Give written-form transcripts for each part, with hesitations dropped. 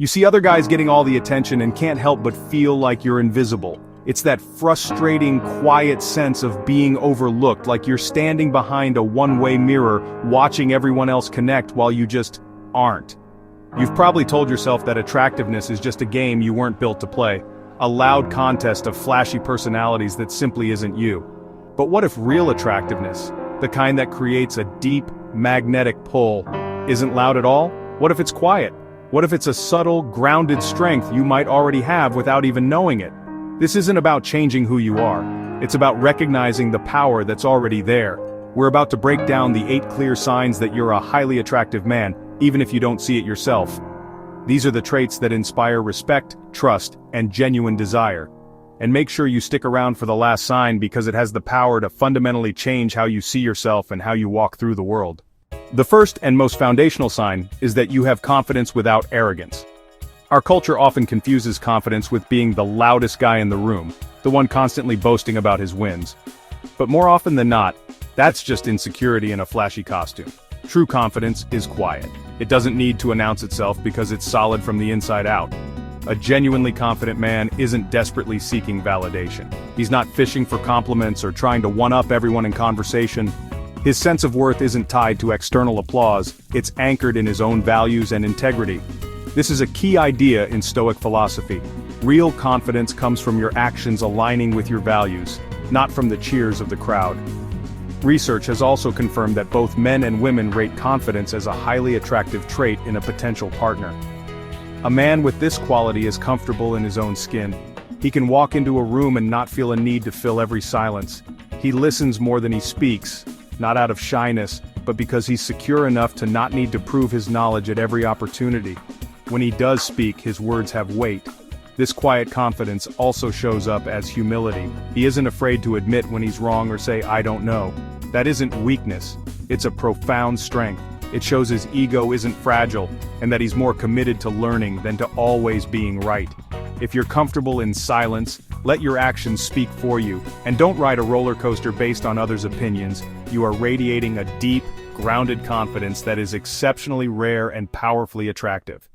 You see other guys getting all the attention and can't help but feel like you're invisible. It's that frustrating, quiet sense of being overlooked, like you're standing behind a one-way mirror, watching everyone else connect while you just aren't. You've probably told yourself that attractiveness is just a game you weren't built to play, a loud contest of flashy personalities that simply isn't you. But what if real attractiveness, the kind that creates a deep, magnetic pull, isn't loud at all? What if it's quiet? What if it's a subtle, grounded strength you might already have without even knowing it? This isn't about changing who you are. It's about recognizing the power that's already there. We're about to break down the 8 clear signs that you're a highly attractive man, even if you don't see it yourself. These are the traits that inspire respect, trust, and genuine desire. And make sure you stick around for the last sign because it has the power to fundamentally change how you see yourself and how you walk through the world. The first and most foundational sign is that you have confidence without arrogance. Our culture often confuses confidence with being the loudest guy in the room, the one constantly boasting about his wins. But more often than not, that's just insecurity in a flashy costume. True confidence is quiet. It doesn't need to announce itself because it's solid from the inside out. A genuinely confident man isn't desperately seeking validation. He's not fishing for compliments or trying to one-up everyone in conversation. His sense of worth isn't tied to external applause, it's anchored in his own values and integrity. This is a key idea in Stoic philosophy. Real confidence comes from your actions aligning with your values, not from the cheers of the crowd. Research has also confirmed that both men and women rate confidence as a highly attractive trait in a potential partner. A man with this quality is comfortable in his own skin. He can walk into a room and not feel a need to fill every silence. He listens more than he speaks, not out of shyness, but because he's secure enough to not need to prove his knowledge at every opportunity. When he does speak, his words have weight. This quiet confidence also shows up as humility. He isn't afraid to admit when he's wrong or say, "I don't know." That isn't weakness, it's a profound strength. It shows his ego isn't fragile, and that he's more committed to learning than to always being right. If you're comfortable in silence, let your actions speak for you, and don't ride a roller coaster based on others' opinions. You are radiating a deep, grounded confidence that is exceptionally rare and powerfully attractive.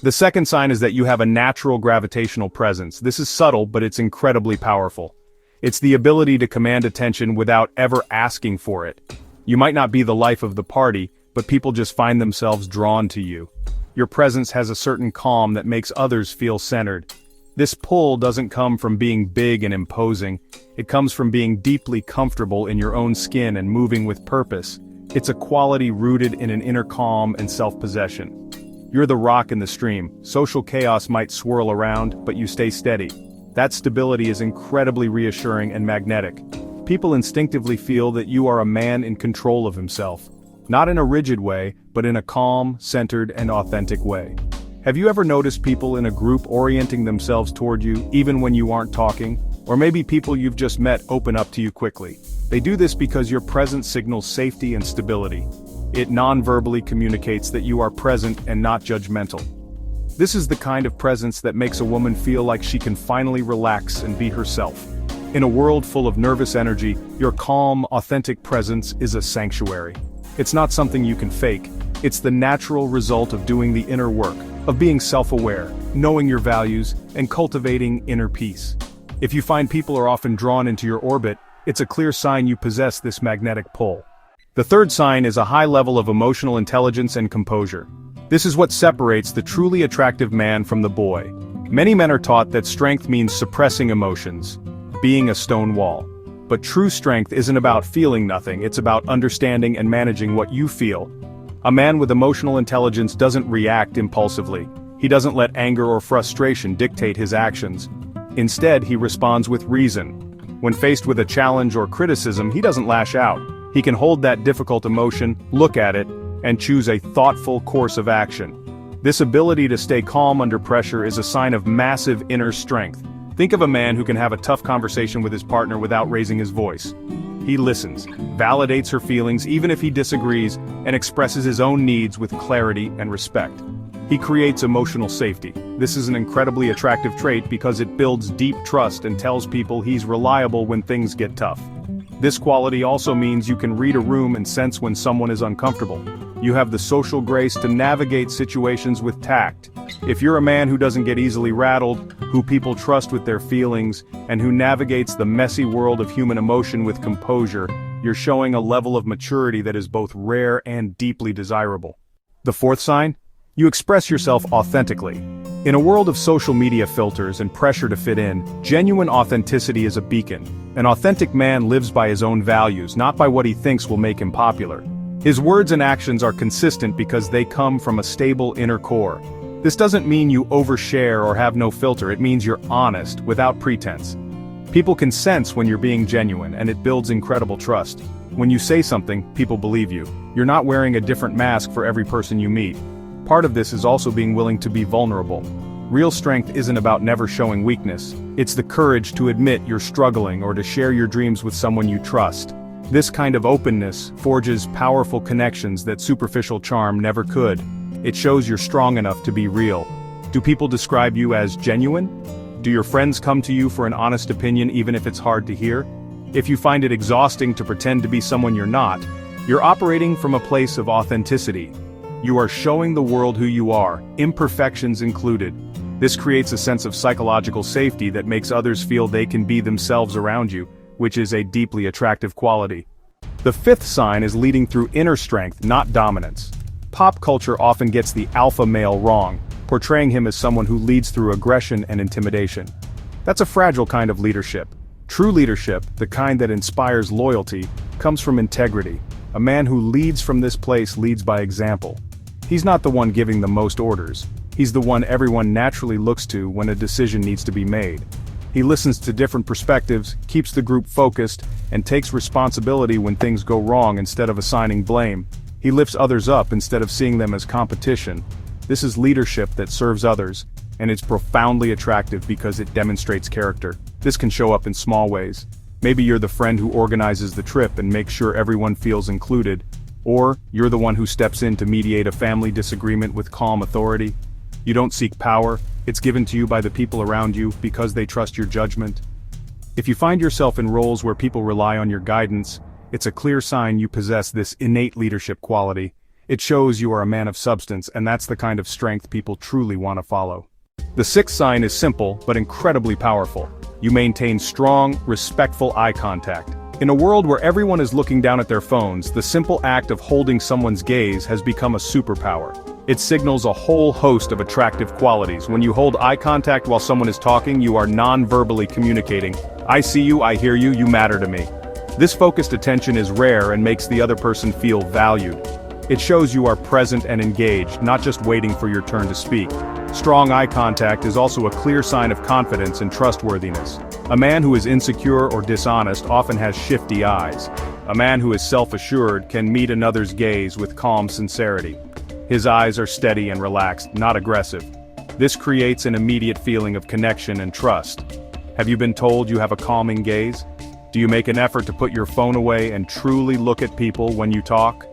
The second sign is that you have a natural gravitational presence. This is subtle, but it's incredibly powerful. It's the ability to command attention without ever asking for it. You might not be the life of the party, but people just find themselves drawn to you. Your presence has a certain calm that makes others feel centered. This pull doesn't come from being big and imposing. It comes from being deeply comfortable in your own skin and moving with purpose. It's a quality rooted in an inner calm and self-possession. You're the rock in the stream. Social chaos might swirl around, but you stay steady. That stability is incredibly reassuring and magnetic. People instinctively feel that you are a man in control of himself. Not in a rigid way, but in a calm, centered, and authentic way. Have you ever noticed people in a group orienting themselves toward you, even when you aren't talking? Or maybe people you've just met open up to you quickly. They do this because your presence signals safety and stability. It non-verbally communicates that you are present and not judgmental. This is the kind of presence that makes a woman feel like she can finally relax and be herself. In a world full of nervous energy, your calm, authentic presence is a sanctuary. It's not something you can fake. It's the natural result of doing the inner work, of being self-aware, knowing your values, and cultivating inner peace. If you find people are often drawn into your orbit, it's a clear sign you possess this magnetic pull. The third sign is a high level of emotional intelligence and composure. This is what separates the truly attractive man from the boy. Many men are taught that strength means suppressing emotions, being a stone wall. But true strength isn't about feeling nothing, it's about understanding and managing what you feel. A man with emotional intelligence doesn't react impulsively. He doesn't let anger or frustration dictate his actions. Instead, he responds with reason. When faced with a challenge or criticism, he doesn't lash out. He can hold that difficult emotion, look at it, and choose a thoughtful course of action. This ability to stay calm under pressure is a sign of massive inner strength. Think of a man who can have a tough conversation with his partner without raising his voice. He listens, validates her feelings even if he disagrees, and expresses his own needs with clarity and respect. He creates emotional safety. This is an incredibly attractive trait because it builds deep trust and tells people he's reliable when things get tough. This quality also means you can read a room and sense when someone is uncomfortable. You have the social grace to navigate situations with tact. If you're a man who doesn't get easily rattled, who people trust with their feelings, and who navigates the messy world of human emotion with composure, you're showing a level of maturity that is both rare and deeply desirable. The fourth sign? You express yourself authentically. In a world of social media filters and pressure to fit in, genuine authenticity is a beacon. An authentic man lives by his own values, not by what he thinks will make him popular. His words and actions are consistent because they come from a stable inner core. This doesn't mean you overshare or have no filter, it means you're honest, without pretense. People can sense when you're being genuine, and it builds incredible trust. When you say something, people believe you. You're not wearing a different mask for every person you meet. Part of this is also being willing to be vulnerable. Real strength isn't about never showing weakness. It's the courage to admit you're struggling or to share your dreams with someone you trust. This kind of openness forges powerful connections that superficial charm never could. It shows you're strong enough to be real. Do people describe you as genuine? Do your friends come to you for an honest opinion even if it's hard to hear? If you find it exhausting to pretend to be someone you're not, you're operating from a place of authenticity. You are showing the world who you are, imperfections included. This creates a sense of psychological safety that makes others feel they can be themselves around you, which is a deeply attractive quality. The fifth sign is leading through inner strength, not dominance. Pop culture often gets the alpha male wrong, portraying him as someone who leads through aggression and intimidation. That's a fragile kind of leadership. True leadership, the kind that inspires loyalty, comes from integrity. A man who leads from this place leads by example. He's not the one giving the most orders. He's the one everyone naturally looks to when a decision needs to be made. He listens to different perspectives, keeps the group focused, and takes responsibility when things go wrong instead of assigning blame. He lifts others up instead of seeing them as competition. This is leadership that serves others, and it's profoundly attractive because it demonstrates character. This can show up in small ways. Maybe you're the friend who organizes the trip and makes sure everyone feels included. Or, you're the one who steps in to mediate a family disagreement with calm authority. You don't seek power, it's given to you by the people around you because they trust your judgment. If you find yourself in roles where people rely on your guidance, it's a clear sign you possess this innate leadership quality. It shows you are a man of substance, and that's the kind of strength people truly want to follow. The sixth sign is simple, but incredibly powerful. You maintain strong, respectful eye contact. In a world where everyone is looking down at their phones, the simple act of holding someone's gaze has become a superpower. It signals a whole host of attractive qualities. When you hold eye contact while someone is talking, you are non-verbally communicating. I see you, I hear you, you matter to me. This focused attention is rare and makes the other person feel valued. It shows you are present and engaged, not just waiting for your turn to speak. Strong eye contact is also a clear sign of confidence and trustworthiness. A man who is insecure or dishonest often has shifty eyes. A man who is self-assured can meet another's gaze with calm sincerity. His eyes are steady and relaxed, not aggressive. This creates an immediate feeling of connection and trust. Have you been told you have a calming gaze? Do you make an effort to put your phone away and truly look at people when you talk?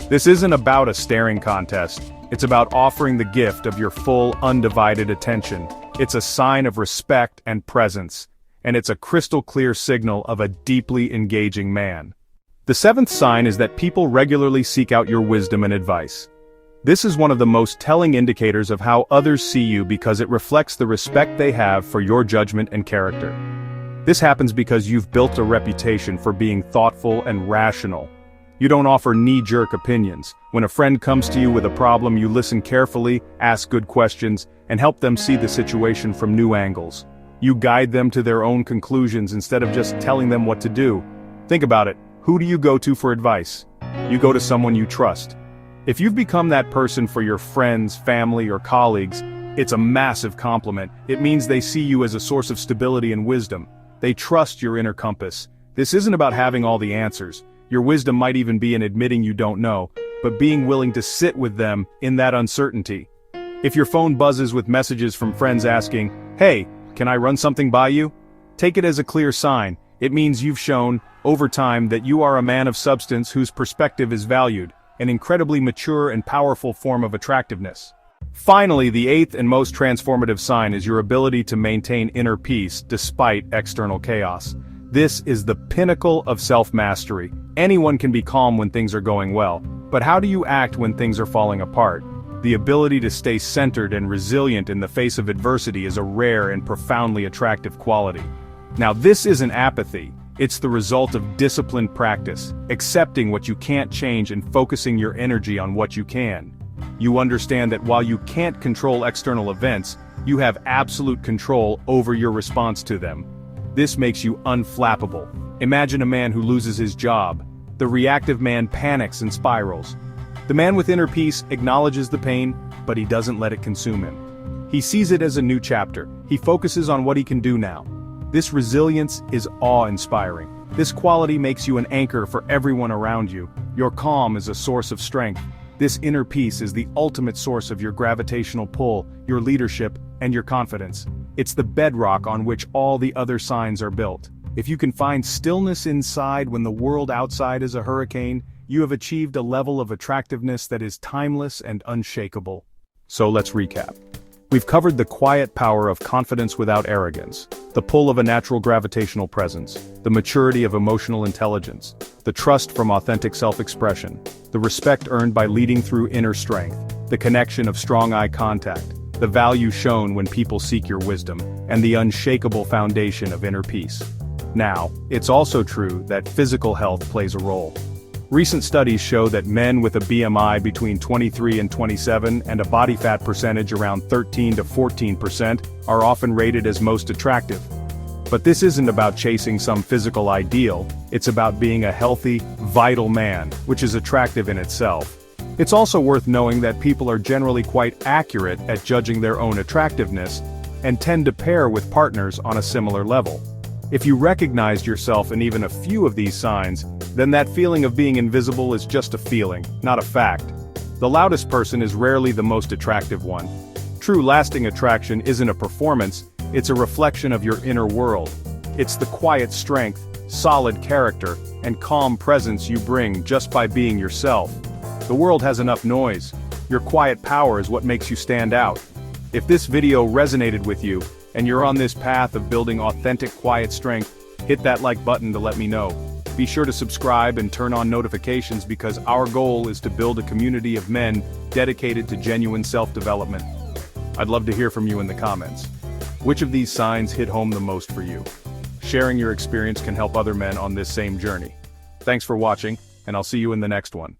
This isn't about a staring contest. It's about offering the gift of your full, undivided attention. It's a sign of respect and presence, and it's a crystal clear signal of a deeply engaging man. The seventh sign is that people regularly seek out your wisdom and advice. This is one of the most telling indicators of how others see you because it reflects the respect they have for your judgment and character. This happens because you've built a reputation for being thoughtful and rational. You don't offer knee-jerk opinions. When a friend comes to you with a problem, you listen carefully, ask good questions, and help them see the situation from new angles. You guide them to their own conclusions instead of just telling them what to do. Think about it. Who do you go to for advice? You go to someone you trust. If you've become that person for your friends, family, or colleagues, it's a massive compliment. It means they see you as a source of stability and wisdom. They trust your inner compass. This isn't about having all the answers. Your wisdom might even be in admitting you don't know, but being willing to sit with them in that uncertainty. If your phone buzzes with messages from friends asking, "Hey, can I run something by you?" Take it as a clear sign. It means you've shown, over time, that you are a man of substance whose perspective is valued, an incredibly mature and powerful form of attractiveness. Finally, the eighth and most transformative sign is your ability to maintain inner peace despite external chaos. This is the pinnacle of self-mastery. Anyone can be calm when things are going well, But how do you act when things are falling apart? The ability to stay centered and resilient in the face of adversity is a rare and profoundly attractive quality. Now, this isn't apathy. It's the result of disciplined practice, accepting what you can't change and focusing your energy on what you can. You understand that while you can't control external events, you have absolute control over your response to them. This makes you unflappable. Imagine a man who loses his job. The reactive man panics and spirals. The man with inner peace acknowledges the pain, but he doesn't let it consume him. He sees it as a new chapter. He focuses on what he can do now. This resilience is awe-inspiring. This quality makes you an anchor for everyone around you. Your calm is a source of strength. This inner peace is the ultimate source of your gravitational pull, your leadership, and your confidence. It's the bedrock on which all the other signs are built. If you can find stillness inside when the world outside is a hurricane, you have achieved a level of attractiveness that is timeless and unshakable. So let's recap. We've covered the quiet power of confidence without arrogance, the pull of a natural gravitational presence, the maturity of emotional intelligence, the trust from authentic self-expression, the respect earned by leading through inner strength, the connection of strong eye contact, the value shown when people seek your wisdom, and the unshakable foundation of inner peace. Now, it's also true that physical health plays a role. Recent studies show that men with a BMI between 23 and 27 and a body fat percentage around 13 to 14% are often rated as most attractive. But this isn't about chasing some physical ideal, it's about being a healthy, vital man, which is attractive in itself. It's also worth knowing that people are generally quite accurate at judging their own attractiveness and tend to pair with partners on a similar level. If you recognized yourself in even a few of these signs, then that feeling of being invisible is just a feeling, not a fact. The loudest person is rarely the most attractive one. True lasting attraction isn't a performance, it's a reflection of your inner world. It's the quiet strength, solid character, and calm presence you bring just by being yourself. The world has enough noise. Your quiet power is what makes you stand out. If this video resonated with you, and you're on this path of building authentic quiet strength, hit that like button to let me know. Be sure to subscribe and turn on notifications because our goal is to build a community of men dedicated to genuine self-development. I'd love to hear from you in the comments. Which of these signs hit home the most for you? Sharing your experience can help other men on this same journey. Thanks for watching, and I'll see you in the next one.